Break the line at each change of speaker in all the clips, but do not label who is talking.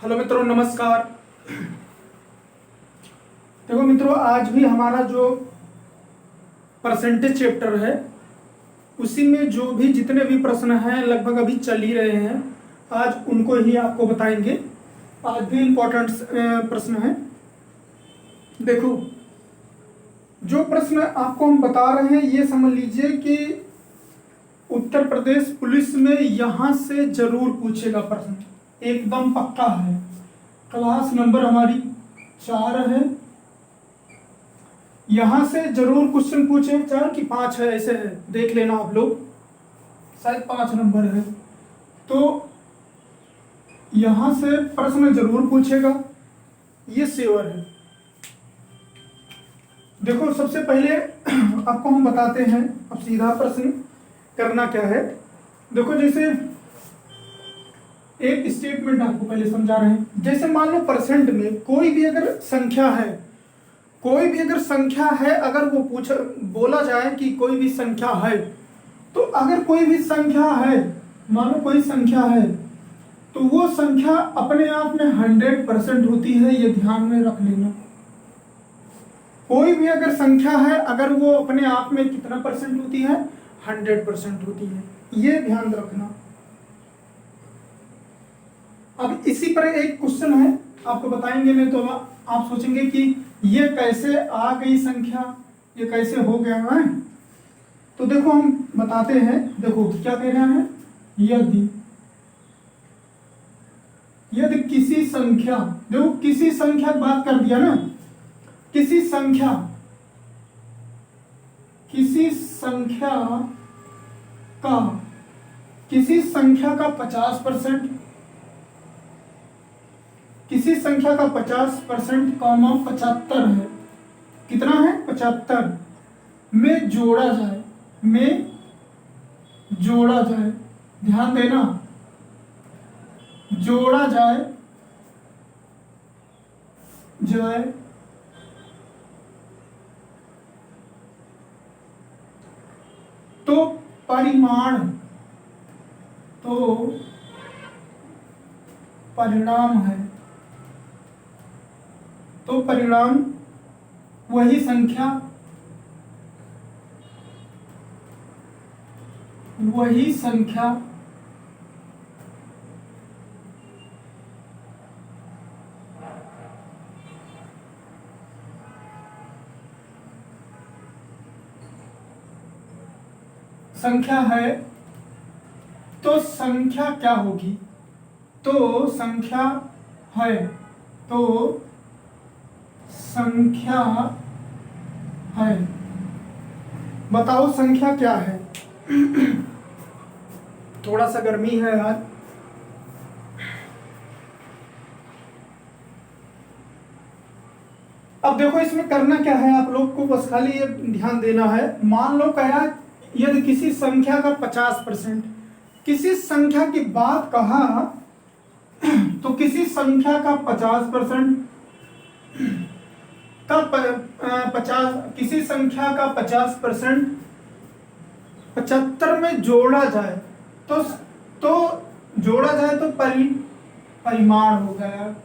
Hello मित्रों, नमस्कार। देखो मित्रों, आज भी हमारा जो परसेंटेज चैप्टर है उसी में जो भी जितने भी प्रश्न हैं लगभग अभी चल ही रहे हैं, आज उनको ही आपको बताएंगे। आज भी इम्पोर्टेंट प्रश्न है। देखो, जो प्रश्न आपको हम बता रहे हैं ये समझ लीजिए कि उत्तर प्रदेश पुलिस में यहाँ से जरूर पूछेगा प्रश्न, एकदम पक्का है। क्लास नंबर हमारी 4 है, यहां से जरूर क्वेश्चन पूछे। 4 कि 5 है, ऐसे है, देख लेना आप लोग, शायद 5 नंबर है। तो यहां से प्रश्न जरूर पूछेगा, ये श्योर है। देखो, सबसे पहले आपको हम बताते हैं अब सीधा प्रश्न करना क्या है। देखो, जैसे एक स्टेटमेंट आपको पहले समझा रहे हैं। जैसे मान लो परसेंट में कोई भी अगर संख्या है, अगर वो बोला जाए कि कोई भी संख्या है, तो अगर कोई भी संख्या है, मान लो कोई संख्या है, तो वो संख्या अपने आप में 100% होती है, ये ध्यान में रख लेना। कोई भी अगर संख्या है, अगर वो अपने आप में कितना परसेंट होती है, 100% होती है, ये ध्यान रखना। अब इसी पर एक क्वेश्चन है, आपको बताएंगे नहीं तो आप सोचेंगे कि ये कैसे आ गई संख्या, ये कैसे हो गया है। तो देखो, हम बताते हैं। देखो क्या कह रहे हैं, यदि किसी संख्या, देखो किसी संख्या की बात कर दिया ना, किसी संख्या का 50%, किसी संख्या का 50% कॉमा 75 है, कितना है 75 में जोड़ा जाए, ध्यान देना, जोड़ा जाए तो परिणाम है, तो परिणाम वही संख्या संख्या है। तो संख्या क्या होगी, तो संख्या है, बताओ संख्या क्या है। थोड़ा सा गर्मी है आज। अब देखो, इसमें करना क्या है, आप लोग को बस खाली ये ध्यान देना है। मान लो कहा यदि किसी संख्या का 50%, किसी संख्या की बात कहा, तो किसी संख्या का 50% किसी संख्या का 50% 75 में जोड़ा जाए, तो जोड़ा जाए तो परिमाण हो गया।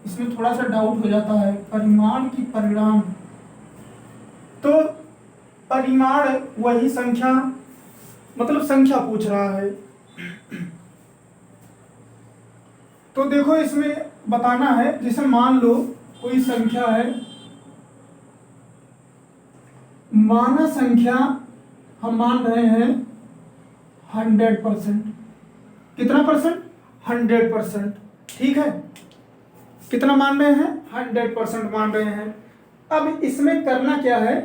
इसमें थोड़ा सा डाउट हो जाता है, परिमाण की परिणाम, तो परिमाण वही संख्या, मतलब संख्या पूछ रहा है। तो देखो, इसमें बताना है, जैसे मान लो कोई संख्या है, माना संख्या हम मान रहे हैं 100%, कितना परसेंट, 100%, ठीक है। कितना मान रहे हैं, 100% मान रहे हैं। अब इसमें करना क्या है,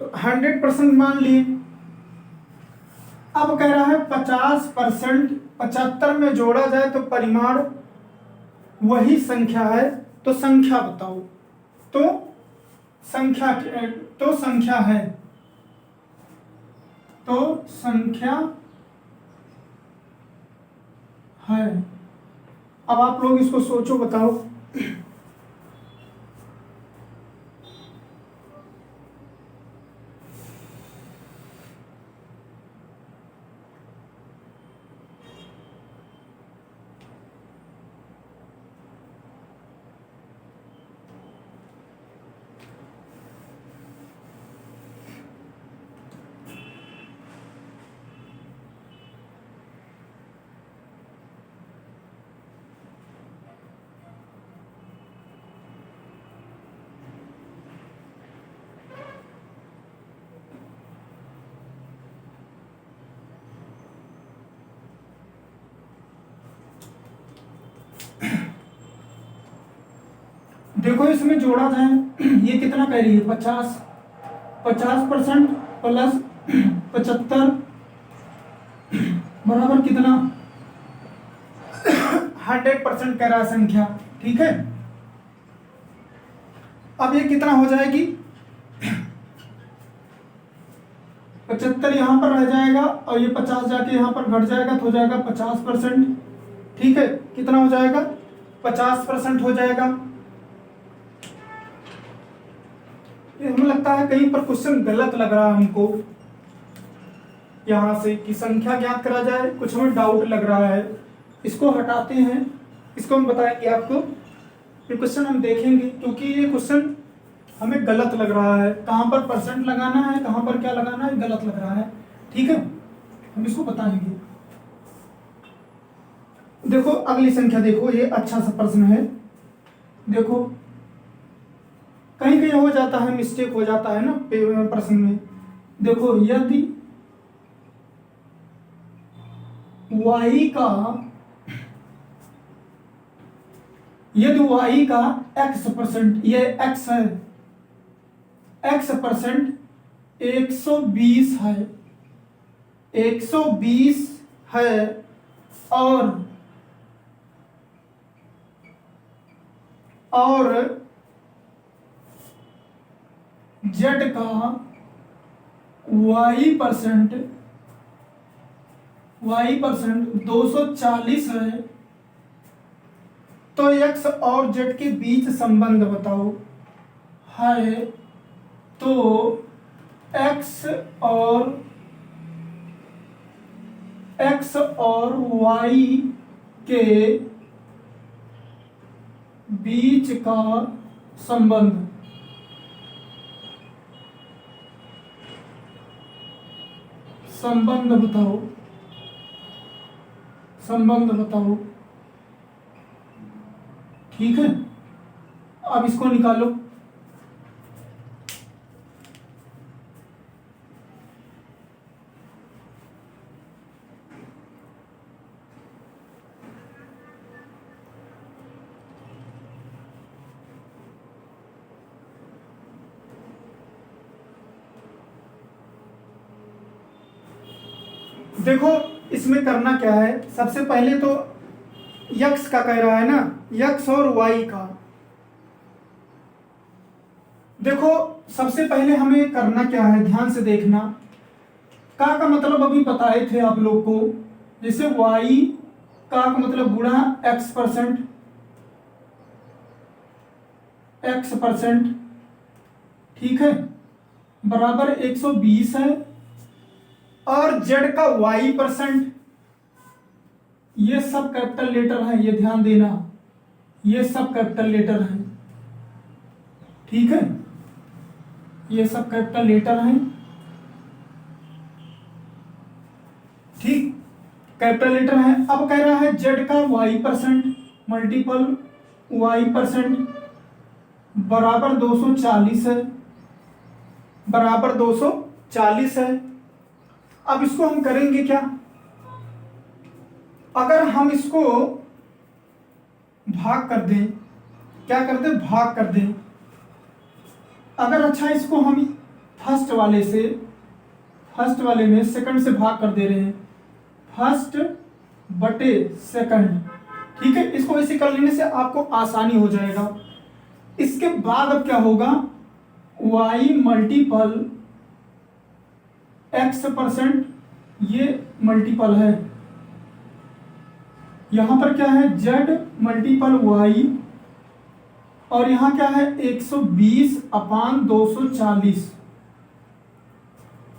तो 100% मान लिए। अब कह रहा है 50% 75 में जोड़ा जाए तो परिमाण वही संख्या है, तो संख्या बताओ। तो संख्या है, तो संख्या है। अब आप लोग इसको सोचो, बताओ। देखो इसमें जोड़ा जाए, ये कितना कह रही है, 50% प्लस 75 बराबर कितना, 100% कह रहा है संख्या। ठीक है, अब ये कितना हो जाएगी, 75 यहां पर रह जाएगा और ये 50 जाके यहां पर घट जाएगा तो हो जाएगा 50%। ठीक है, कितना हो जाएगा, 50% हो जाएगा। ये हमें लगता है कहीं पर क्वेश्चन गलत लग रहा है हमको, यहां से कि संख्या ज्ञात करा जाए, कुछ हमें डाउट लग रहा है। इसको हटाते हैं, इसको हम बताएंगे आपको, ये क्वेश्चन हम देखेंगे क्योंकि ये क्वेश्चन हमें गलत लग रहा है, कहां पर परसेंट लगाना है, कहां पर क्या लगाना है, गलत लग रहा है। ठीक है, हम इसको बताएंगे। देखो अगली संख्या देखो, ये अच्छा सा प्रश्न है। देखो कहीं कहीं हो जाता है, मिस्टेक हो जाता है ना प्रश्न में। देखो यदि y का x%, ये x है, x% 120 है, 120 है, और z का y% 240 है, तो x और z के बीच संबंध बताओ। है तो x और y के बीच का संबंध, संबंध बताओ, संबंध बताओ। ठीक है, अब इसको निकालो। देखो इसमें करना क्या है, सबसे पहले तो यक्स का कह रहा है ना, यक्स और वाई का। देखो सबसे पहले हमें करना क्या है, ध्यान से देखना। का मतलब अभी बताए थे आप लोग को, जैसे वाई का मतलब गुणा x%, ठीक है, बराबर 120 है, और z का y%, ये सब कैपिटल लेटर है, ये ध्यान देना, ये सब कैपिटल लेटर है। ठीक है, ये सब कैपिटल लेटर हैं। ठीक, कैपिटल लेटर है। अब कह रहा है z का y% मल्टीपल y% बराबर 240 है, बराबर 240 है। अब इसको हम करेंगे क्या, अगर हम इसको भाग कर दें, क्या कर दें, भाग कर दें। अगर अच्छा इसको हम फर्स्ट वाले में सेकंड से भाग कर दे रहे हैं, फर्स्ट बटे सेकंड। ठीक है, इसको ऐसे कर लेने से आपको आसानी हो जाएगा। इसके बाद अब क्या होगा, y मल्टीपल x%, ये मल्टीपल है, यहां पर क्या है z मल्टीपल y, और यहां क्या है 120/240।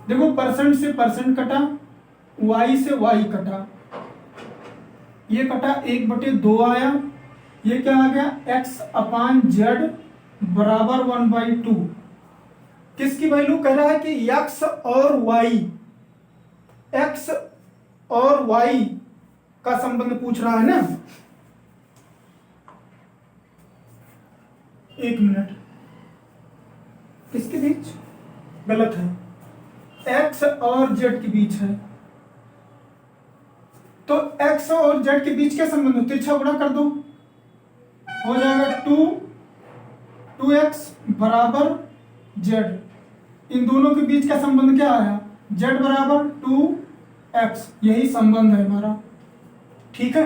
देखो परसेंट से परसेंट कटा, y से y कटा, ये कटा 1/2 आया, ये क्या आ गया x/z बराबर 1/2। किसकी वैल्यू कह रहा है कि x और y का संबंध पूछ रहा है ना। एक मिनट, किसके बीच, गलत है, x और z के बीच है। तो x और z के बीच क्या संबंध, तिरछा गुणा कर दो, हो जाएगा 2 2x बराबर z, इन दोनों के बीच का संबंध क्या आया, z बराबर 2x, यही संबंध है हमारा। ठीक है,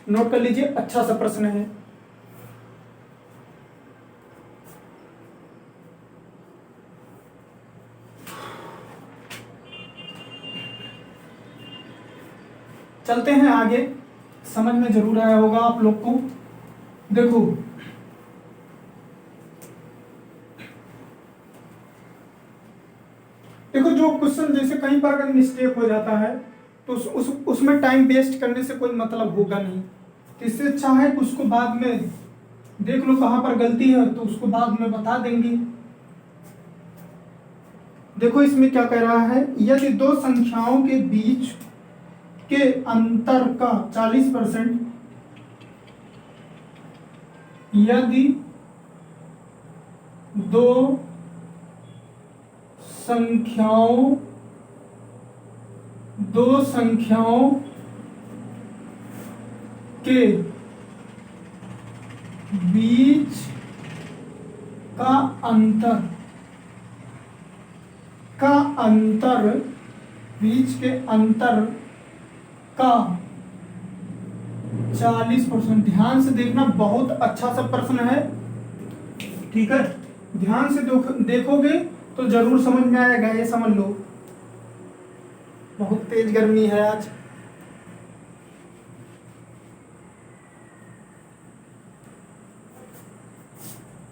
नोट कर लीजिए, अच्छा सा प्रश्न है। चलते हैं आगे, समझ में जरूर आया होगा आप लोग को। देखो देखो जो क्वेश्चन जैसे कहीं पर अगर मिस्टेक हो जाता है तो उसमें टाइम वेस्ट करने से कोई मतलब होगा नहीं। तो इससे अच्छा है कि उसको बाद में देख लो कहाँ पर गलती है, तो उसको बाद में बता देंगे। देखो इसमें क्या कह रहा है, यदि दो संख्याओं के बीच के अंतर का 40%, यदि दो संख्याओं के बीच का अंतर बीच के अंतर का 40%, ध्यान से देखना, बहुत अच्छा सा प्रश्न है। ठीक है, ध्यान से देखोगे तो जरूर समझ में आएगा, ये समझ लो। बहुत तेज गर्मी है आज।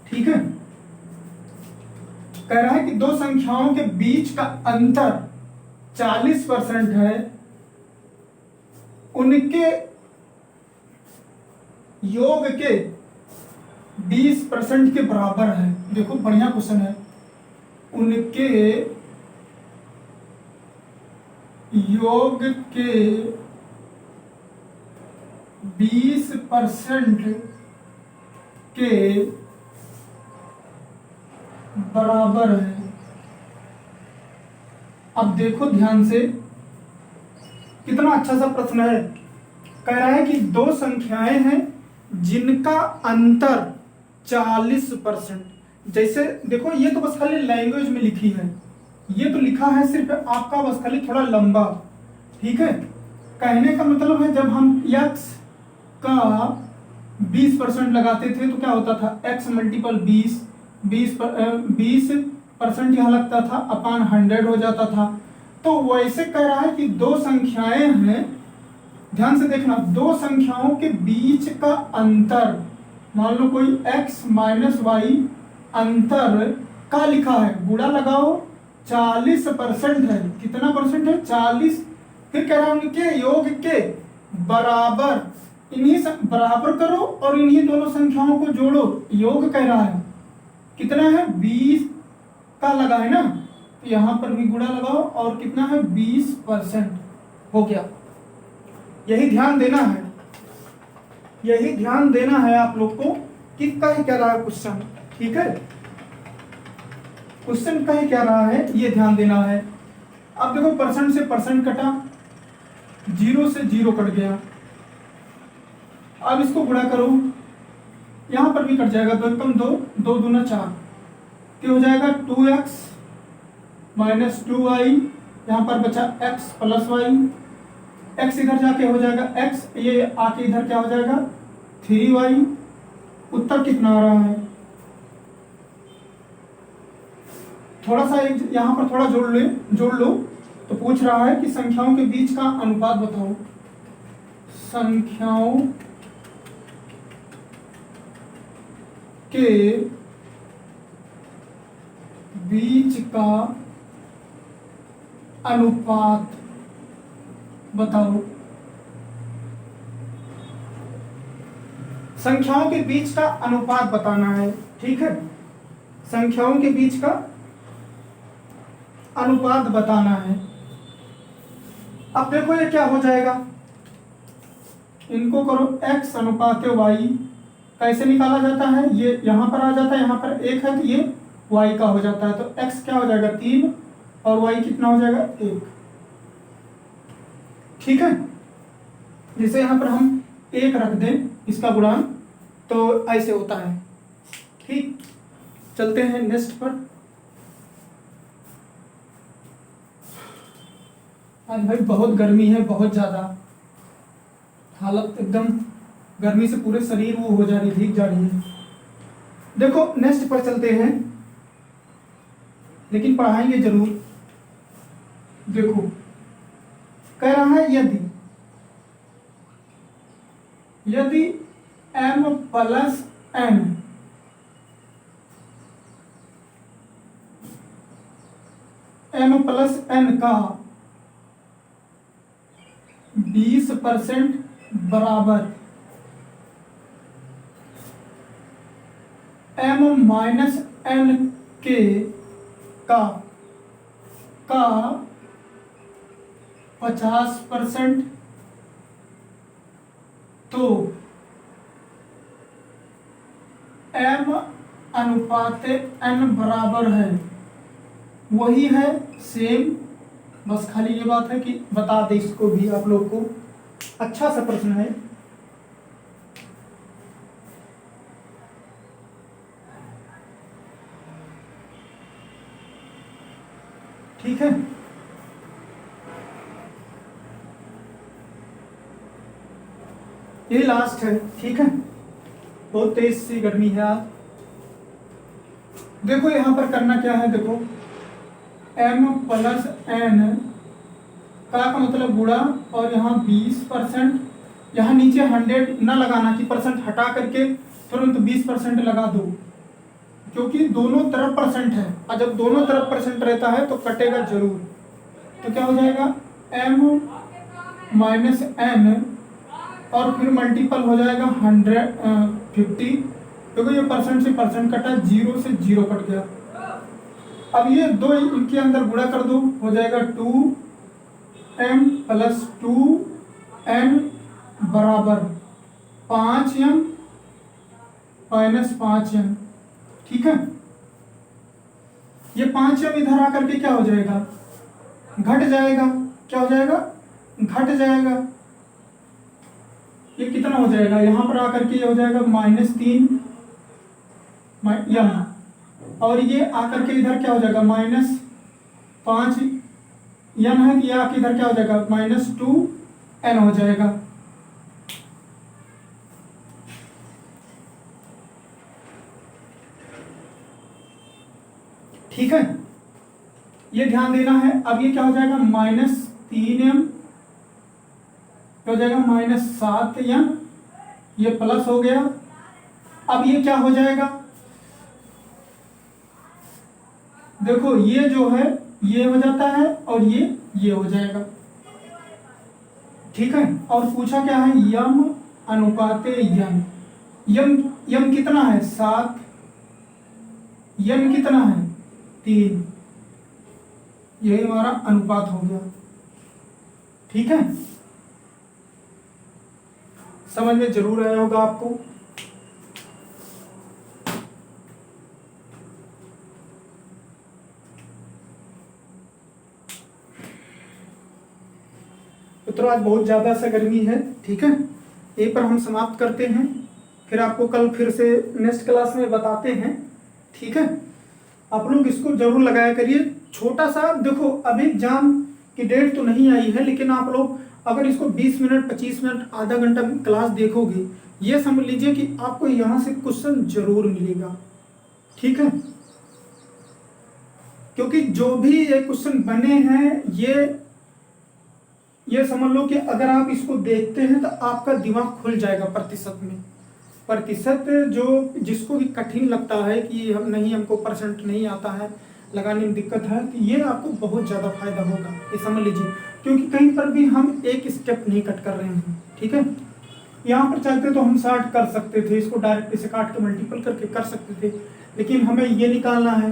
ठीक है, कह रहा है कि दो संख्याओं के बीच का अंतर 40% है, उनके योग के 20% के बराबर है। देखो बढ़िया क्वेश्चन है, उनके योग के 20% के बराबर है। अब देखो ध्यान से, कितना अच्छा सा प्रश्न है। कह रहा है कि दो संख्याएं हैं जिनका अंतर 40%। जैसे देखो, ये तो बस खाली लैंग्वेज में लिखी है, ये तो लिखा है सिर्फ आपका बस खाली थोड़ा लंबा। ठीक है, कहने का मतलब है जब हम x का 20% लगाते थे तो क्या होता था, x मल्टीपल 20% यहाँ लगता था, अपान 100 हो जाता था। तो वैसे कह रहा है कि दो संख्याएं हैं, ध्यान से देखना, दो संख्याओं के बीच का अंतर, मान लो कोई x माइनस वाई अंतर का लिखा है, गुणा लगाओ, 40% है। कितना परसेंट है, 40। फिर कह रहा है उनके योग के बराबर, इन्हीं बराबर करो और इन्हीं दोनों संख्याओं को जोड़ो। योग कह रहा है कितना है, 20 का लगा है ना, तो यहां पर भी गुणा लगाओ और कितना है, 20% हो गया। यही ध्यान देना है, यही ध्यान देना है आप लोग को कि कह क्या रहा है क्वेश्चन। ठीक है, क्वेश्चन कह क्या रहा है ये ध्यान देना है। अब देखो, परसेंट से परसेंट कटा, 0 से 0 कट गया। अब इसको गुणा करो, यहां पर भी कट जाएगा, 2 कम 2, 2 दूना 4, क्या हो जाएगा, 2x माइनस 2y, यहां पर बचा x प्लस y, x इधर जाके हो जाएगा x, ये आके इधर क्या हो जाएगा, 3y। उत्तर कितना आ रहा है, थोड़ा सा यहां पर थोड़ा जोड़ लो। तो पूछ रहा है कि संख्याओं के बीच का अनुपात बताओ। संख्याओं के बीच का अनुपात बताओ। संख्याओं के बीच का अनुपात बताना है। ठीक है, संख्याओं के बीच का अनुपात बताना है। अब देखो ये क्या हो जाएगा, इनको करो x अनुपात y, कैसे निकाला जाता है, ये यहां पर आ जाता है, यहां पर 1 है तो ये y का हो जाता है, तो x क्या हो जाएगा, 3, और y कितना हो जाएगा, 1। ठीक है, जैसे यहां पर हम 1 रख दें, इसका गुणांक तो ऐसे होता है। ठीक, चलते हैं नेक्स्ट पर। आज भाई बहुत गर्मी है, बहुत ज़्यादा हालत एकदम गर्मी से पूरे शरीर वो हो जा रही, भीग जा रही है। देखो नेक्स्ट पर चलते हैं, लेकिन पढ़ाएंगे जरूर। देखो कह रहा है यदि m प्लस n का 20% बराबर m माइनस n के का 50%, तो m अनुपात n बराबर है। वही है सेम, बस खाली ये बात है कि बता दे इसको भी आप लोग को। अच्छा सा प्रश्न है। ठीक है, ये लास्ट है। ठीक है, बहुत तेज सी गर्मी है आज। देखो यहां पर करना क्या है, देखो m प्लस n का मतलब गुणा, और यहाँ 20%, यहाँ नीचे 100 ना लगाना कि परसेंट हटा करके तुरंत 20% लगा दो, क्योंकि दोनों तरफ परसेंट है, और जब दोनों तरफ परसेंट रहता है तो कटेगा जरूर। तो क्या हो जाएगा m माइनस n, और फिर मल्टीपल हो जाएगा 150, क्योंकि ये परसेंट से परसेंट कटा, 0 से 0 कट गया। अब ये दो इनके अंदर गुणा कर दो, हो जाएगा 2m प्लस 2n बराबर 5m माइनस 5n। ठीक है, ये 5m इधर आकर के क्या हो जाएगा, घट जाएगा। क्या हो जाएगा, घट जाएगा। ये कितना हो जाएगा, यहां पर आकर के ये हो जाएगा -3m, और ये आकर के इधर क्या हो जाएगा -5n है, कि आके इधर क्या हो जाएगा -2n हो जाएगा। ठीक है, ये ध्यान देना है। अब ये क्या हो जाएगा -3m, हो जाएगा -7m, ये प्लस हो गया। अब ये क्या हो जाएगा, देखो ये जो है ये हो जाता है, और ये हो जाएगा। ठीक है, और पूछा क्या है, यम अनुपात यम कितना है 7, यम कितना है 3, यही हमारा अनुपात हो गया। ठीक है, समझ में जरूर आया होगा आपको। तो आज बहुत ज़्यादा सा गर्मी है। ठीक है, यहीं पर हम समाप्त करते हैं, फिर आपको कल फिर से नेक्स्ट क्लास में बताते हैं। ठीक है, आप लोग इसको जरूर लगाया करिए। छोटा सा देखो, अभी एग्जाम की डेट तो नहीं आई है, लेकिन आप लोग अगर इसको 20 मिनट 25 मिनट आधा घंटा क्लास देखोगे, ये समझ लीजिए कि आपको यहाँ से क्वेश्चन जरूर मिलेगा। ठीक है, क्योंकि जो भी ये क्वेश्चन बने हैं, ये समझ लो कि अगर आप इसको देखते हैं तो आपका दिमाग खुल जाएगा। प्रतिशत जो जिसको भी कठिन लगता है कि हमको परसेंट नहीं आता है, लगाने में दिक्कत है, तो ये आपको बहुत ज़्यादा फायदा होगा, ये समझ लीजिए। क्योंकि कहीं पर भी हम एक स्टेप नहीं कट कर रहे हैं। ठीक है, यहाँ पर चाहते तो हम 60 कर सकते थे, इसको डायरेक्ट इसे काट के मल्टीपल करके कर सकते थे, लेकिन हमें ये निकालना है,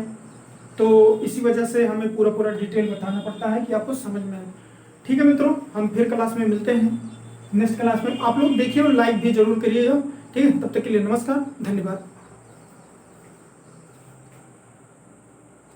तो इसी वजह से हमें पूरा डिटेल बताना पड़ता है कि आपको समझ में आए। ठीक है मित्रों, हम फिर क्लास में मिलते हैं नेक्स्ट क्लास में। आप लोग देखिए और लाइक भी जरूर करिएगा। ठीक है, तब तक के लिए नमस्कार, धन्यवाद।